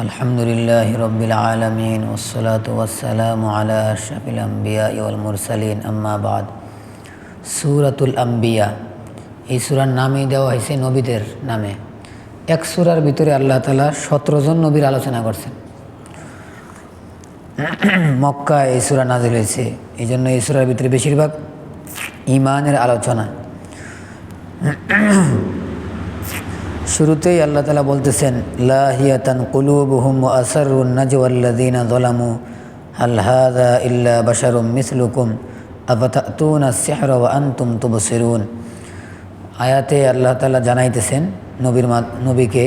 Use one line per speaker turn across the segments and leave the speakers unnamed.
আলহামদুলিল্লাহি রাব্বিল আলামিন ওয়াসসালাতু ওয়াসসালামু আলা আশরাফিল আমবিয়া ওয়াল মুরসালিন আম্মা বাদ। সূরাতুল আম্বিয়া এই সূরার নামই দেওয়া হয়েছে নবীদের নামে। এক সূরার ভিতরে আল্লাহ তাআলা 17 জন নবীর আলোচনা করছেন। মক্কায় এই সূরা নাযিল হয়েছে, এই জন্য এই সূরার ভিতরে বেশিরভাগ ঈমানের আলোচনা। শুরুতেই আল্লাহ তাআলা বলতেছেন, লাহিয়াতান কুলুবুহুম ওয়া আসরুন নাজওয়াল্লাযীনা যালামু হাল হাযা ইল্লা বাশারুম মিসলুকুম আফাতাতুনা আস-সিহরা ওয়া আনতুম তুবসিরুন। আয়াতে আল্লাহ তাআলা জানাইতেছেন নবীকে,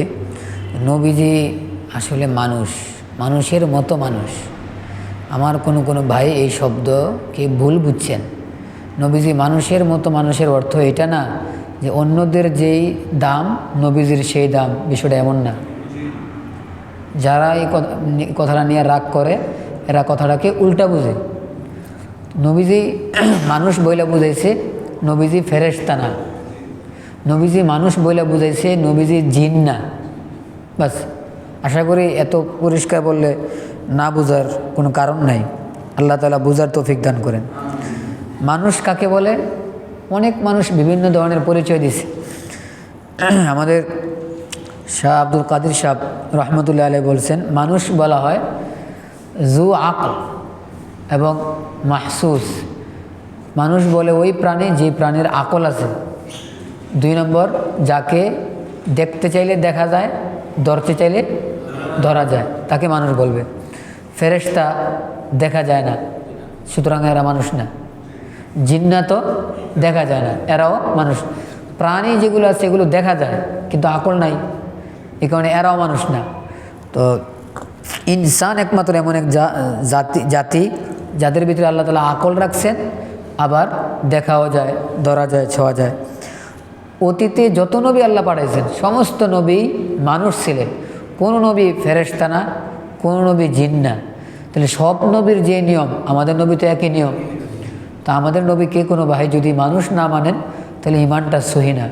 নবীজি আসলে মানুষের মতো মানুষ। আমার কোনো ভাই এই শব্দকে ভুল বুঝছেন। নবীজি মানুষের মতো মানুষের অর্থ এটা না যে অন্যদের যেই দাম নবীজির সেই দাম, বিষয়টা এমন না। যারা এই কথাটা নিয়ে রাগ করে এরা কথাটাকে উল্টা বুঝে। নবীজি মানুষ বইলা বুঝাইছে, নবীজি ফেরেশতা না। নবীজি মানুষ বইলা বুঝাইছে, নবীজি জিন না। বাস, আশা করি এত পরিষ্কার বললে না বুঝার কোনো কারণ নাই। আল্লাহ তাআলা বুঝার তৌফিক দান করেন। মানুষ কাকে বলে? অনেক মানুষ বিভিন্ন ধরনের পরিচয় দিছে। আমাদের শাহ আব্দুল কাদির সাহেব রহমতুল্লাহ আলাইহি বলছেন, মানুষ বলা হয় জু আকল এবং মাহসুস। মানুষ বলে ওই প্রাণী যে প্রাণীর আকল আছে। 2 নম্বর, যাকে দেখতে চাইলে দেখা যায়, ধরতে চাইলে ধরা যায়, তাকে মানুষ বলবে। ফেরেশতা দেখা যায় না, সুতরাং এরা মানুষ না। জিন্নাতও দেখা যায় না, এরাও মানুষ। প্রাণী যেগুলো আছে এগুলো দেখা যায় কিন্তু আকল নাই, এই কারণে এরাও মানুষ না। তো ইনসান একমাত্র এমন এক জাতি যাদের ভিতরে আল্লাহ তাআলা আকল রাখছেন, আবার দেখাও যায়, ধরা যায়, ছোঁয়া যায়। অতীতে যত নবী আল্লাহ পাঠাইছেন সমস্ত নবী মানুষ ছিলেন, কোনো নবী ফেরেশতা না, কোনো নবী জিন না। তাহলে সব নবীর যে নিয়ম, আমাদের নবী তো একই নিয়ম। তা আমাদের নবীকে কোনো ভাই যদি মানুষ না মানেন তাহলে ইমানটা সহি না।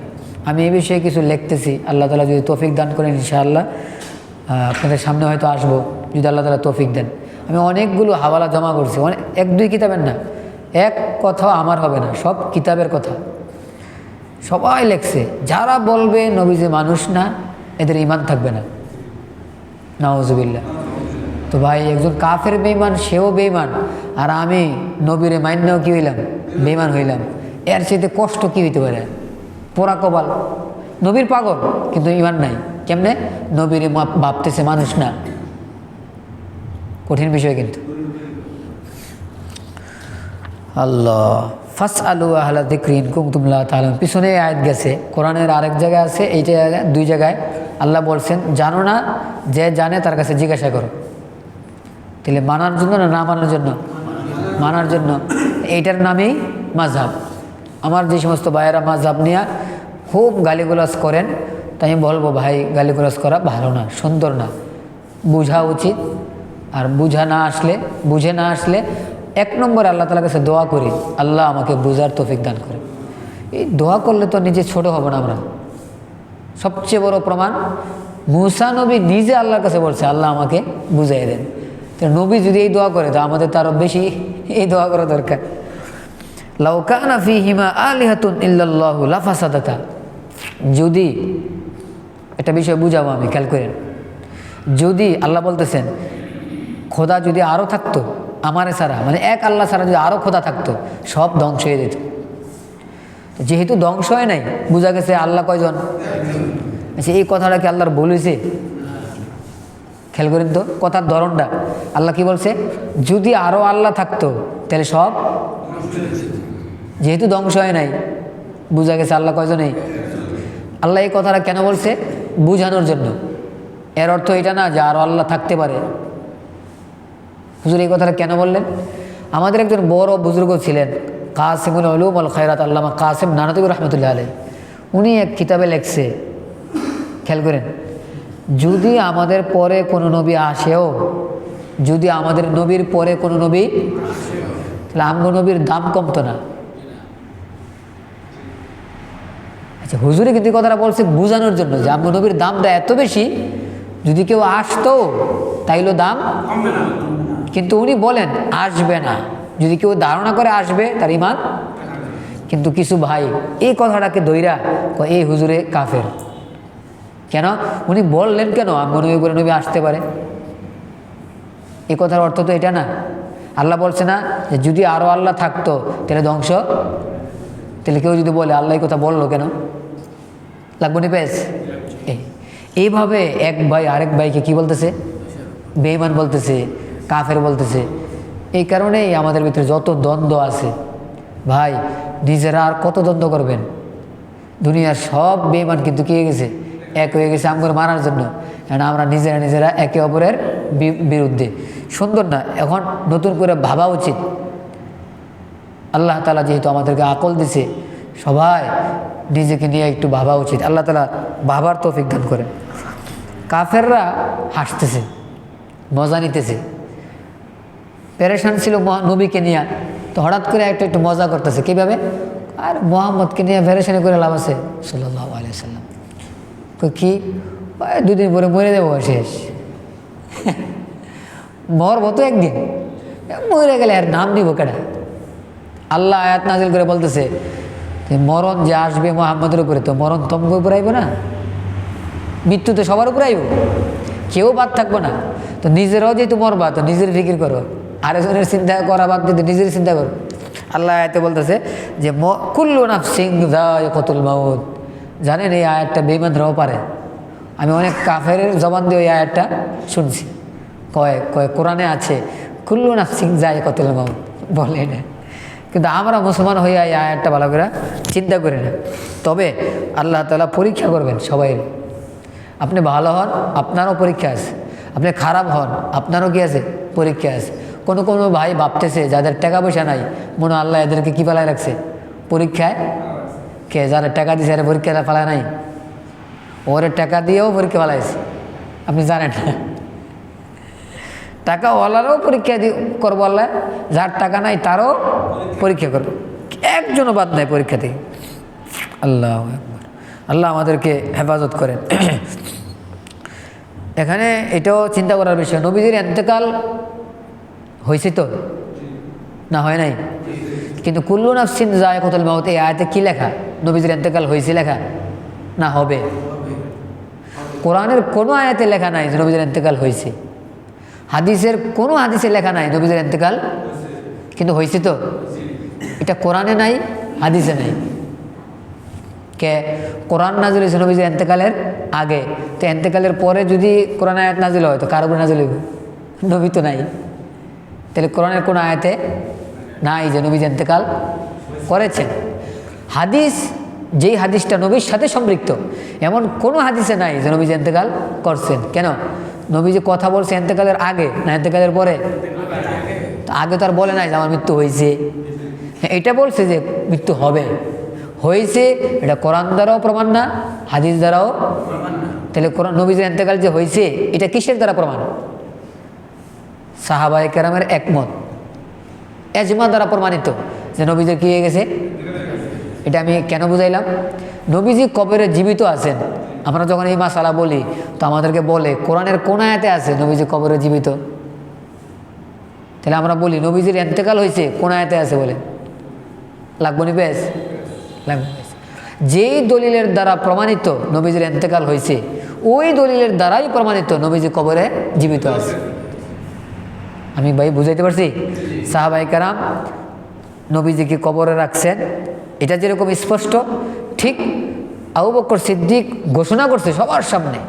আমি এই বিষয়ে কিছু লিখতেছি, আল্লাহ তাআলা যদি তৌফিক দান করেন ইনশাআল্লাহ আপনাদের সামনে হয়তো আসবো, যদি আল্লাহ তাআলা তৌফিক দেন। আমি অনেকগুলো হাওয়ালা জমা করছি, 1-2 কিতাবের না, এক কথাও আমার হবে না, সব কিতাবের কথা। সবাই লেখছে, যারা বলবে নবীজি মানুষ না এদের ইমান থাকবে না, নাউজুবিল্লাহ। তো ভাই, একজন কাফের বেঈমান, সেও বেঈমান, আর আমি নবীরে মান্যও কি হইলাম? বেঈমান হইলাম। এর চাইতে কষ্ট কি হইতে পারে? পোড়া কপাল। নবীর পাগল কিন্তু ইমান নাই। কেমনে? নবীরে ভাবতেছে মানুষ না। কঠিন বিষয় কিন্তু। আল্লাহ ফাসআলু আহলা যিকরি ইন কুনতুম লা তা'লামুন। পিছনে আয়াত গেছে, কোরআনের আরেক জায়গায় আছে, এই জায়গায় 2 জায়গায় আল্লাহ বলছেন, জানো না, যে জানে তার কাছে জিজ্ঞাসা করো। তাহলে মানার জন্য না মানার জন্য? মানার জন্য। এইটার নামেই মাযহাব। আমার যে সমস্ত ভাইয়েরা মাযহাব নিয়ে খুব গালিগালাজ করেন, তাই আমি বলবো, ভাই গালিগালাজ করা ভালো না, সুন্দর না, বোঝা উচিত। আর বুঝে না আসলে 1 নম্বরে আল্লাহ তাআলার কাছে দোয়া করি, আল্লাহ আমাকে বুঝার তৌফিক দান করে। এই দোয়া করলে তো নিজে ছোট হব না আমরা। সবচেয়ে বড় প্রমাণ, মুসা নবী নিজে আল্লাহর কাছে বলছে, আল্লাহ আমাকে বুঝাই দেন। তো নবী যদি এই দোয়া করে, তো আমাদের তো আরও বেশি এই দোয়া করা দরকার। লাউ কানা ফীহিমা আলিহাতুন ইল্লাল্লাহু লাফাসাদাতা। যদি একটা বিষয় বুঝাবো আমি, খেয়াল করেন। যদি আল্লাহ বলতেছেন, খোদা যদি আরও থাকতো আমারে ছাড়া, মানে এক আল্লাহ ছাড়া যদি আরও খোদা থাকতো, সব ধ্বংস হয়ে যেত। যেহেতু ধ্বংস হয় নাই, বোঝা গেছে আল্লাহ কয়জন। আচ্ছা, এই কথাটা কি আল্লাহর বলেছে? খেয়াল করেন তো কথার ধরনটা। আল্লাহ কি বলছে? যদি আরও আল্লাহ থাকতো তাহলে সব, যেহেতু ধ্বংস হয় নাই, বোঝা গেছে আল্লাহ কয়জনই। আল্লাহ এই কথাটা কেন বলছে? বুঝানোর জন্য। এর অর্থ এটা না যে আরও আল্লাহ থাকতে পারে। হুজুর এই কথাটা কেন বললেন? আমাদের একজন বড় বুজুর্গ ছিলেন, কাসিমুল উলুম ওয়াল খায়রাত, আল্লামা কাসিম নানতুবি রহমতুল্লাহ আলাইহি। উনি এক কিতাবে লেখছে, খেয়াল করেন, যদি আমাদের পরে কোনো নবী আসেও, যদি আমাদের নবীর পরে কোনো নবী, তাহলে আমগো নবীর দাম কমতো না। আচ্ছা, হুজুরে কিন্তু কথাটা বলছে বোঝানোর জন্য যে আমগো নবীর দামটা এত বেশি যদি কেউ আসতো তাইলে দাম, কিন্তু উনি বলেন আসবে না। যদি কেউ ধারণা করে আসবে তার ইমান। কিন্তু কিছু ভাই এই কথাটাকে দইরা এই হুজুরে কাফের কেন, উনি বললেন কেন আমগো নবী বলে নবী আসতে পারে? এই কথার অর্থ তো এটা না। আল্লাহ বলছে না যে যদি আরো আল্লাহ থাকতো তাহলে ধ্বংস। তাহলে কেউ যদি বলে আল্লাহ এই কথা বললো কেন, লাগবো নি পেস? এইভাবে এক ভাই আরেক ভাইকে কি বলতেছে? বেঈমান বলতেছে, কাফের বলতেছে। এই কারণেই আমাদের ভিতরে যত দ্বন্দ্ব আছে ভাই, নিজেরা আর কত দ্বন্দ্ব করবেন? দুনিয়ার সব বেঈমান কিন্তু কি হয়ে গেছে? এক হয়ে গেছে আমগর মারার জন্য। কারণ আমরা নিজেরা নিজেরা একে অপরের বিরুদ্ধে। সুন্দর না? এখন নতুন করে ভাবা উচিত। আল্লাহ তাআলা যেহেতু আমাদেরকে আকল দিছে, সবাই নিজেকে নিয়ে একটু ভাবা উচিত। আল্লাহ তাআলা ভাবার তৌফিক দান করেন। কাফেররা হাসতেছে, মজা নিতেছে, পেরেশান ছিল নবীকে নিয়ে, তো হঠাৎ করে একটু মজা করতেছে। কীভাবে? আর মোহাম্মদকে নিয়ে পেরেশানি করে লাভ আছে? সাল্লাল্লাহু আলাইহি সাল্লাম কি দুদিন পরে মরে দেবো, শেষ মরবো তো একদিন, মরে গেলে আর নাম নিব কেডা? আল্লাহ আয়াত নাজিল করে বলতেছে যে মরণ যে আসবে মোহাম্মদের উপরে, তো মরণ তোমার উপরে আইব না? মৃত্যু তো সবার উপরে আইব, কেউ বাদ থাকবো না। তো নিজেরাও যেহেতু মরবা, তো নিজের ফিকির করো, আরেকজনের চিন্তা করা বাদ দিতে নিজের চিন্তা করো। আল্লাহ আয়াতে বলতেছে যে কুল্লু নাফসিন যায়িকাতুল মাউত। জানেন এই আয়াতটা বেঈমানরাও পারে। আমি অনেক কাফের জবান দিয়ে ওই আয়াতটা শুনছি। কয় কয় কোরআনে আছে কুল্লু নাফসিন যায়িকাতুল মাউত, বলে না। কিন্তু আমরা মুসলমান হইয়া এই আয়াতটা ভালো করে চিন্তা করি না। তবে আল্লাহ তাআলা পরীক্ষা করবেন সবাই। আপনি ভালো হন, আপনারও পরীক্ষা আছে। আপনি খারাপ হন, আপনারও কি আছে? পরীক্ষা আছে। কোনো কোনো ভাই ভাবতেছে যাদের টাকা পয়সা নাই, মনে আল্লাহ এদেরকে কি পালায় রাখছে পরীক্ষায়। কে যারা টাকা দিয়েছে এরা পরীক্ষা পালায় নাই? ওরে টাকা দিয়েও পরীক্ষা পালাইছে, আপনি জানেন না? টাকাওয়ালারও পরীক্ষা করবো আল্লাহ, যার টাকা নাই তারও পরীক্ষা করবো, একজনও বাদ নাই পরীক্ষা থেকে। আল্লাহ আল্লাহ আমাদেরকে হেফাজত করেন। এখানে এটাও চিন্তা করার বিষয়, নবীজির ইন্তেকাল হয়েছে তো না, হয় নাই? কিন্তু কুল্লু নাফসিন যায়িকাতুল মাউত এই আয়াতে কি লেখা? নবীজির ইন্তেকাল হয়েছে লেখা না হবে? কোরআনের কোনো আয়াতে লেখা নাই যে নবীজির ইন্তেকাল হয়েছে। হাদিসের কোনো হাদিসে লেখা নাই নবীজির ইন্তেকাল, কিন্তু হয়েছে তো। এটা কোরআনে নাই, হাদিসে নাই। কে কোরআন নাজিল হয়েছে নবীজির ইন্তেকালের আগে, তো ইন্তেকালের পরে যদি কোরআন আয়াত নাজিল হয় তো কার উপরে নাজিল হইব? নবী তো নাই। তাহলে কোরআনের কোনো আয়াতে নাই যে নবী ইন্তেকাল করেছেন। হাদিস, যেই হাদিসটা নবীর সাথে সম্পৃক্ত, এমন কোনো হাদিসে নাই যে নবী ইন্তেকাল করছেন। কেন? নবী যে কথা বলছে ইন্তেকালের আগে না ইন্তেকালের পরে? আগে তো আর বলে নাই যে আমার মৃত্যু হয়েছে। এটা বলছে যে মৃত্যু হবে, হয়েছে। এটা কোরআন দ্বারাও প্রমাণ না, হাদিস দ্বারাও। তাহলে কোরআন নবীজির ইন্তেকাল যে হয়েছে এটা কিসের দ্বারা প্রমাণ? সাহাবায়ে কেরামের একমত, এজমা দ্বারা প্রমাণিত যে নবীজির কি হয়ে গেছে। এটা আমি কেন বুঝাইলাম? নবীজি কবরে জীবিত আছেন। আমরা যখন এই মাসালা বলি তো আমাদেরকে বলে কোরআনের কোন আয়াতে আছে নবীজি কবরে জীবিত? তাহলে আমরা বলি নবীজির ইন্তেকাল হয়েছে, কোন আয়াতে আছে বলে? লাগবো নি বেশ? লাগবে। যেই দলিলের দ্বারা প্রমাণিত নবীজির ইন্তেকাল হয়েছে, ওই দলিলের দ্বারাই প্রমাণিত নবীজি কবরে জীবিত আছে। আমি ভাই বুঝাইতে পারছি? সাহাবায়ে কেরাম নবীজিকে কবরে রাখছেন, এটা যেরকম স্পষ্ট, ঠিক আবু বকর সিদ্দিক ঘোষণা করছে সবার সামনে,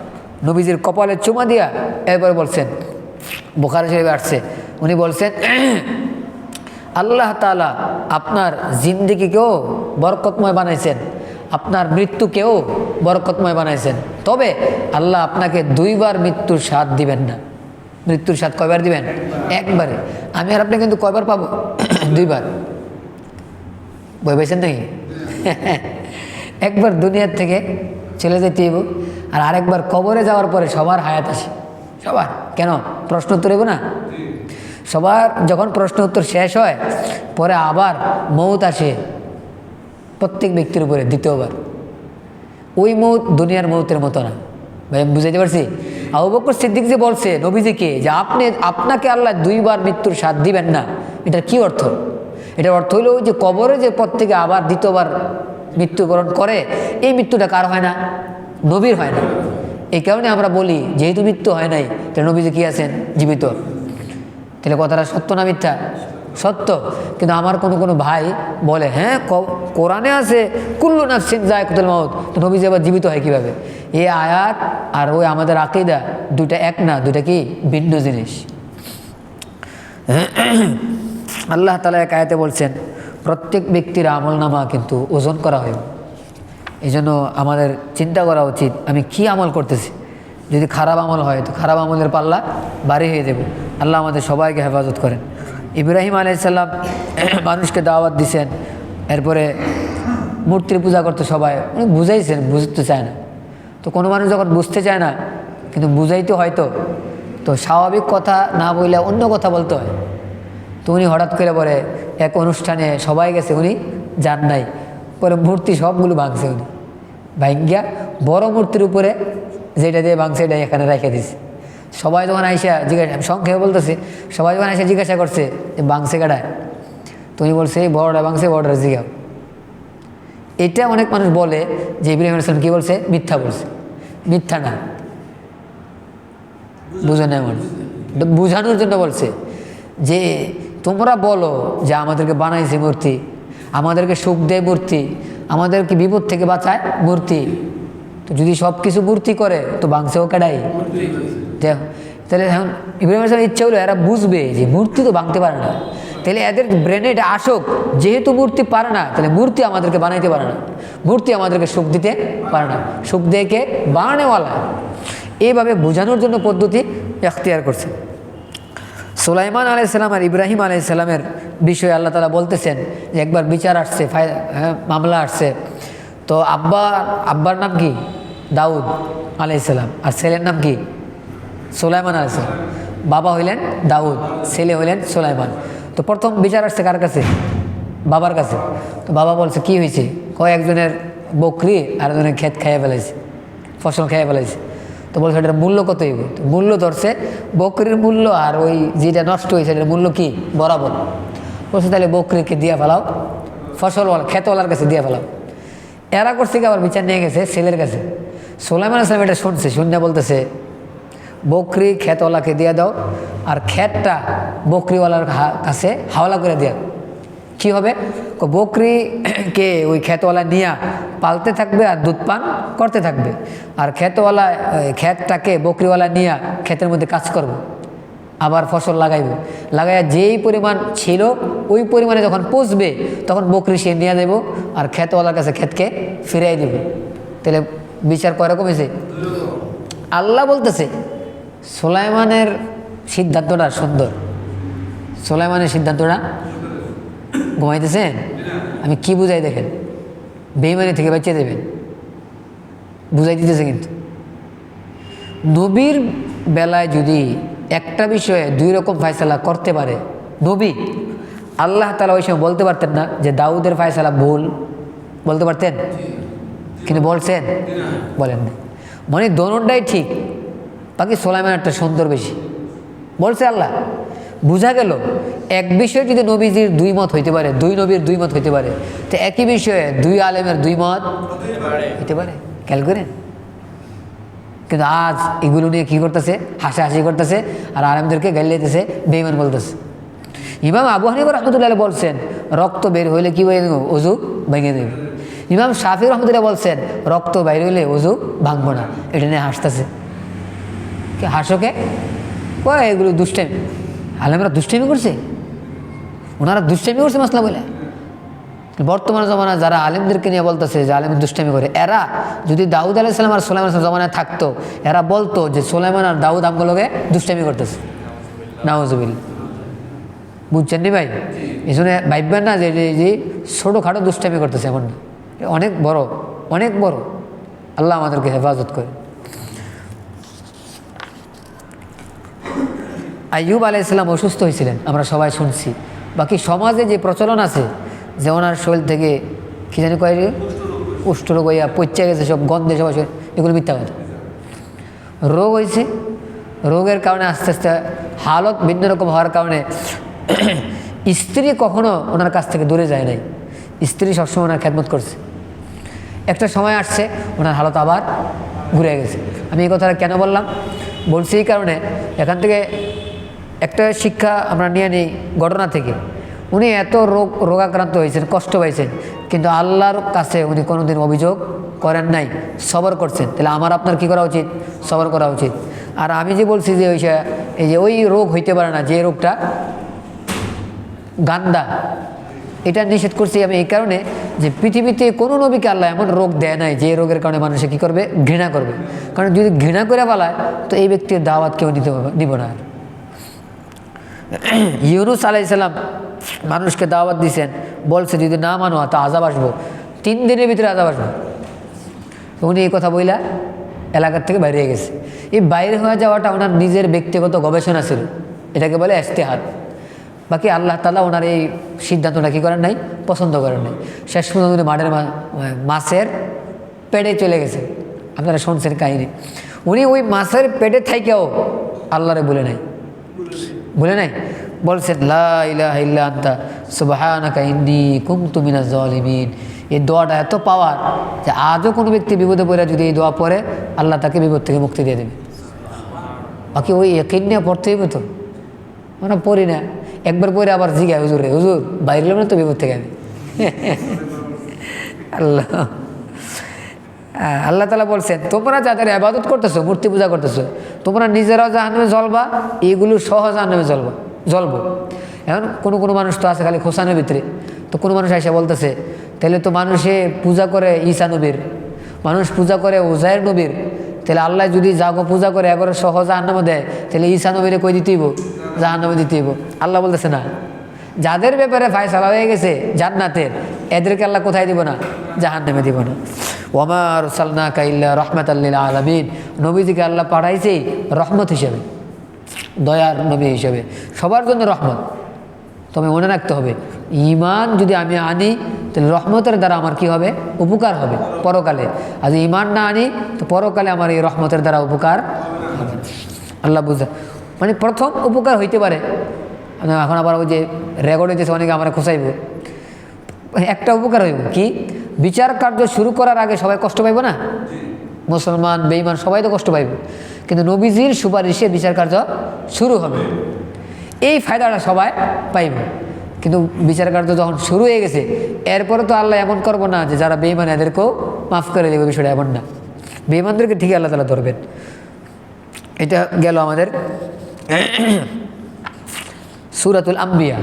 নবীজির কপালে চুমা দিয়া এরপরে বলছেন, বুখারী শরীফে আসছে, উনি বলছেন আল্লাহ তাআলা আপনার জিন্দেগিকেও বরকতময় বানাইছেন, আপনার মৃত্যুকেও বরকতময় বানাইছেন। তবে আল্লাহ আপনাকে দুইবার মৃত্যুর স্বাদ দিবেন না। মৃত্যুর স্বাদ কয়বার দিবেন? একবারে। আমি আর আপনি কিন্তু কয়বার পাবো? দুইবার। ভয় পাইছেন নাকি? একবার দুনিয়ার থেকে চলে যেতে হইব, আর আরেকবার কবরে যাওয়ার পরে সবার হায়াত আসে। সবার। কেন? প্রশ্ন উত্তর হইব না? সবার যখন প্রশ্ন উত্তর শেষ হয় পরে আবার মৌত আসে প্রত্যেক ব্যক্তির উপরে দ্বিতীয়বার। ওই মৌত দুনিয়ার মৌতের মতো না। ভাই আমি বুঝাইতে পারছি? আবু বকর সিদ্দিক যে বলছে নবীজিকে যে আপনাকে আল্লাহ 2 বার মৃত্যুর স্বাদ দিবেন না, এটার কি অর্থ? এটার অর্থ হইল যে কবরে যে পর থেকে আবার দ্বিতীয়বার মৃত্যুবরণ করে, এই মৃত্যুটা কার হয় না? নবীর হয় না। এই কারণে আমরা বলি যেহেতু মৃত্যু হয় নাই, তাহলে নবীজি কি আছেন? জীবিত। তাহলে কথাটা সত্য না মিথ্যা? সত্য। কিন্তু আমার কোনো ভাই বলে হ্যাঁ কোরআনে আছে কুল্লু নাফসিন যায়কাতুল মাউত, তো নবীজি আবার জীবিত হয় কীভাবে? এই আয়াত আর ওই আমাদের আকীদা দুইটা এক না, দুইটা কি ভিন্ন জিনিস। আল্লাহ তাআলা এক আয়াতে বলছেন প্রত্যেক ব্যক্তির আমলনামা কিন্তু ওজন করা হয়। এই জন্য আমাদের চিন্তা করা উচিত আমি কি আমল করতেছি। যদি খারাপ আমল হয় তো খারাপ আমলের পাল্লা ভারী হয়ে যাবে। আল্লাহ আমাদের সবাইকে হেফাজত করেন। ইব্রাহিম আলাইহিস সালাম মানুষকে দাওয়াত দিয়েছেন, এরপরে মূর্তির পূজা করতে সবাই উনি বুঝাইছেন, বুঝতে চায় না। তো কোনো মানুষ যখন বুঝতে চায় না কিন্তু বুঝাইতে হয়তো, তো স্বাভাবিক কথা না বললে অন্য কথা বলতে হয়। তো উনি হঠাৎ করে পরে এক অনুষ্ঠানে সবাই গেছে, উনি যান নাই, পরে মূর্তি সবগুলো ভাঙছে। উনি ভাঙ্গিয়া বড় মূর্তির উপরে যেটা দিয়ে ভাঙছে এটা এখানে রেখে দিছে। সবাই যখন আইসা জিজ্ঞাসা, আমি সংক্ষেপে বলতেছি, সবাই যখন আইসা জিজ্ঞাসা করছে যে ভাঙছে কাটায়, তো উনি বলছে এই বড়টা ভাঙছে, বড়টা জিগাও। এটা অনেক মানুষ বলে যে ইব্রাহিম আলাইহিস সালাম কী বলছে? মিথ্যা বলছে। মিথ্যা না, বুঝে নেয় মানুষ, বুঝানোর জন্য বলছে যে তোমরা বলো যে আমাদেরকে বানাইছে মূর্তি, আমাদেরকে সুখ দেয় মূর্তি, আমাদেরকে বিপদ থেকে বাঁচায় মূর্তি। তো যদি সব কিছু মূর্তি করে তো ভাঙছেও কাটাই। তাহলে এখন ইব্রাহিম আলাইহিস সালামের ইচ্ছা হলো এরা বুঝবে যে মূর্তি তো ভাঙতে পারে না, তাহলে এদের ব্রেনে এটা আসুক যেহেতু মূর্তি পারে না, তাহলে মূর্তি আমাদেরকে বানাইতে পারে না, মূর্তি আমাদেরকে সুখ দিতে পারে না, সুখ দিয়ে কে? বানানেওয়ালা। এইভাবে বোঝানোর জন্য পদ্ধতি এখতিয়ার করছে। সুলাইমান আলাইহিস সালাম আর ইব্রাহিম আলাইহিস সালামের বিষয়ে আল্লাহ তাআলা বলতেছেন যে একবার বিচার আসছে, মামলা আসছে। তো আব্বার নাম কি? দাউদ আলাইহিস সালাম, আর ছেলের নাম কি? সুলাইমান আলাইহিস সালাম। বাবা হইলেন দাউদ, ছেলে হইলেন সুলাইমান। তো প্রথম বিচার আসছে কার কাছে? বাবার কাছে। তো বাবা বলছে কি হয়েছে? একজনের বকরি আর একজনের ক্ষেত খেয়ে ফেলাইছে, ফসল খেয়ে ফেলাইছে। তো বলছে এটার মূল্য কত হইব? তো মূল্য ধরছে বকরির মূল্য আর ওই যেটা নষ্ট হয়েছে এটার মূল্য কি বরাবর। বলছে তাহলে বকরিকে দিয়ে ফেলাও, ফসলওয়ালা ক্ষেতওয়ালার কাছে দিয়ে ফেলাও। এরা করছে কি আবার বিচার নিয়ে গেছে ছেলের কাছে। সুলাইমান আলাইহিস সালাম এটা শুনছে, শুনে বলতেছে বকরি ক্ষেতওয়ালাকে দিয়ে দাও আর ক্ষেতটা বকরিওয়ালার কাছে হাওলা করে দেওয়া। কি হবে? বকরিকে ওই ক্ষেতওয়ালা নিয়ে পালতে থাকবে আর দুধ পান করতে থাকবে, আর ক্ষেতটাকে বকরিওয়ালা নিয়ে ক্ষেতের মধ্যে কাজ করব, আবার ফসল লাগাইব, লাগাইয়া যেই পরিমাণ ছিল ওই পরিমাণে যখন পচবে তখন বকরি সে নিয়ে দেব আর ক্ষেতওয়ালার কাছে ক্ষেতকে ফিরাই দেব। তাহলে বিচার কয়রকম হয়েছে? আল্লাহ বলতেছে সুলাইমানের সিদ্ধান্তটা সুন্দর। সুলাইমানের সিদ্ধান্তটা ঘুমাইতেছেন? আমি কি বুঝাই দেখেন, বেঈমানি থেকে বাঁচিয়ে দেবেন, বুঝাই দিতেছে। কিন্তু নবীর বেলায় যদি একটা বিষয়ে 2 রকম ফয়সালা করতে পারে নবী, আল্লাহ তাআলা ওই সময় বলতে পারতেন না যে দাউদের ফয়সালা ভুল? বলতে পারতেন? কিন্তু বলছেন? বলেন না। মানে দোনোটাই ঠিক, বাকি সুলাইমানেরটা সুন্দর বেশি বলছে আল্লাহ। বোঝা গেল এক বিষয়ে যদি নবীজির 2 মত হইতে পারে, 2 নবীর 2 মত হইতে পারে, তো একই বিষয়ে 2 আলেমের 2 মত হইতে পারে। খেয়াল করেন। কিন্তু আজ এগুলো নিয়ে কী করতেছে? হাসাহাসি করতেছে আর আলেমদেরকে গাইলাইতেছে, বেঈমান বলতেছে। ইমাম আবু হানিফা রাহমাতুল্লাহ বলছেন রক্ত বের হইলে কি হয়ে দেবো? অজু ভেঙে দেবে। ইমাম শাফি রহমতুল্লাহ বলছেন রক্ত বাইর হইলে অজু ভাঙবো না। এটা নিয়ে হাসতেছে। কে হাসোকে? এগুলো দুষ্টামি। আলেমরা দুষ্টামি করছে, ওনারা দুষ্টামি করছে মাসলা বলে। বর্তমান জমানা যারা আলেমদেরকে নিয়ে বলতেছে যে আলেম দুষ্টামি করে, এরা যদি দাউদ আলাইহিস সালাম আর সুলাইমান আলাইহিস সালাম জমানায় থাকতো, এরা বলতো যে সুলাইমান আর দাউদ আমগুলোকে দুষ্টামি করতেছে। নাউজুবিল্লাহ। বুঝছেন নি ভাই? এই জন্য ভাববেন না যে যে ছোটোখাটো দুষ্টামি করতেছে, এমন না, অনেক বড়, অনেক বড়। আল্লাহ আমাদেরকে হেফাজত করে। আইয়ুব আলাইহিস সালাম অসুস্থ হয়েছিলেন, আমরা সবাই শুনছি। বাকি সমাজে যে প্রচলন আছে যে ওনার শরীর থেকে কী জানি কুষ্ঠরোগ হইয়া পচে গেছে, সব গন্ধে সবাই, এগুলো মিথ্যা কথা।
রোগ হয়েছে, রোগের কারণে আস্তে আস্তে হালত ভিন্ন রকম হওয়ার কারণে স্ত্রী কখনো ওনার কাছ থেকে দূরে যায় নাই, স্ত্রী সবসময় ওনার খেদমত করছে। একটা সময় আসছে ওনার হালত আবার ঘুরে গেছে। আমি এই কথাটা কেন বললাম, বলছি এই কারণে, এখান থেকে একটা শিক্ষা আমরা নিয়ে নিই ঘটনা থেকে। উনি এত রোগাক্রান্ত হয়েছেন, কষ্ট পাইছেন, কিন্তু আল্লাহর কাছে উনি কোনোদিন অভিযোগ করেন নাই, সবর করছেন। তাহলে আমার আপনার কী করা উচিত? সবর করা উচিত। আর আমি যে বলছি যে এই যে ওই রোগ হইতে পারে না, যে রোগটা গান্দা, এটা নিষেধ করছি আমি এই কারণে যে পৃথিবীতে কোনো নবীকে আল্লাহ এমন রোগ দেয় নাই যে রোগের কারণে মানুষে কী করবে? ঘৃণা করবে। কারণ যদি ঘৃণা করে বলায় তো এই ব্যক্তির দাওয়াত কেউ নিব না। ইউনুস আলাইহিস সালাম মানুষকে দাওয়াত দিয়েছেন, বলছে যদি না মানো তা আযাব আসবো, 3 দিনের ভিতরে আযাব আসবো। উনি এই কথা বইলা এলাকার থেকে বাইরে হয়ে গেছে। এই বাইরে হয়ে যাওয়াটা ওনার নিজের ব্যক্তিগত গবেষণা ছিল, এটাকে বলে ইজতিহাদ। বাকি আল্লাহ তাআলা ওনার এই সিদ্ধান্তটা কী করেন নাই? পছন্দ করেন নাই। শেষ পর্যন্ত উনি মাছের পেটে চলে গেছে। আপনারা শুনছেন কাহিনী। উনি ওই মাছের পেটে থাইকেও আল্লাহরে বলে নাই, বলছেন লা ইলাহা ইল্লা আনতা সুবহানাকা ইন্নী কুনতু মিনাজ জালিমিন। এই দোয়াটা এত পাওয়ার যে আজও কোনো ব্যক্তি বিপদে পড়ে যদি এই দোয়া পড়ে আল্লাহ তাকে বিপদ থেকে মুক্তি দিয়ে দেবে। বাকি ওই ইয়াকিন নিয়ে পড়তে হইব তো, আমরা পড়ি না। একবার পড়ে আবার জিগায় হুজুরে, হুজুর বাইরে না তো বিপদ থেকে আমি আল্লাহ তাআলা বলছেন তোমরা যাদের ইবাদত করতেছো, মূর্তি পূজা করতেছো, তোমরা নিজেরাও জাহান্নামে জ্বলবা, এইগুলো সহ জাহান্নামে জ্বলবো। এখন কোনো মানুষ তো আছে খালি খোসানোর ভিতরে। তো কোনো মানুষ এসে বলতেছে তাহলে তো মানুষে পূজা করে ঈসা নবীর, মানুষ পূজা করে উজাইর নবীর, তাহলে আল্লাহ যদি যাগো পূজা করে একবারে সহ জাহান্নামে দেয়, তাহলে ঈসা নবীরে কই দিতেইব? জাহান্নামে দিতেইব। আল্লাহ বলতেছে না, যাদের ব্যাপারে ফায়সালা হয়ে গেছে জান্নাতের, এদেরকে আল্লাহ কোথায় দিব না? জাহান্নামে দিব না। ওয়ামা আরসালনাকা ইল্লা রাহমাতাল লিল আলামিন, নবীজিকে আল্লাহ পাঠাইছেই রহমত হিসেবে, দয়ার নবী হিসেবে, সবার জন্য রহমত। তবে মনে রাখতে হবে ঈমান যদি আমি আনি তাহলে রহমতের দ্বারা আমার কি হবে? উপকার হবে পরকালে। আর যদি ঈমান না আনি তো পরকালে আমার এই রহমতের দ্বারা উপকার হবে। আল্লাহ বুঝা মানে প্রথম উপকার হইতে পারে। এখন আবার ওই যে রেকর্ড হইতেছে অনেকে আমরা খোঁচাইব, একটা উপকার হইব কি? বিচার কার্য শুরু করার আগে সবাই কষ্ট পাইব না? মুসলমান বেঈমান সবাই তো কষ্ট পাইব, কিন্তু নবীজির সুপারিশে বিচার কার্য শুরু হবে, এই ফায়দাটা সবাই পাইব। কিন্তু বিচার কার্য যখন শুরু হয়ে গেছে এরপরে তো আল্লাহ এমন করবো না যে যারা বেঈমান এদেরকেও মাফ করে দেবে, বিষয়টা এমন না। বেঈমানদেরকে ঠিকই আল্লাহ তাআলা ধরবেন। এটা গেল আমাদের সূরাতুল আম্বিয়া।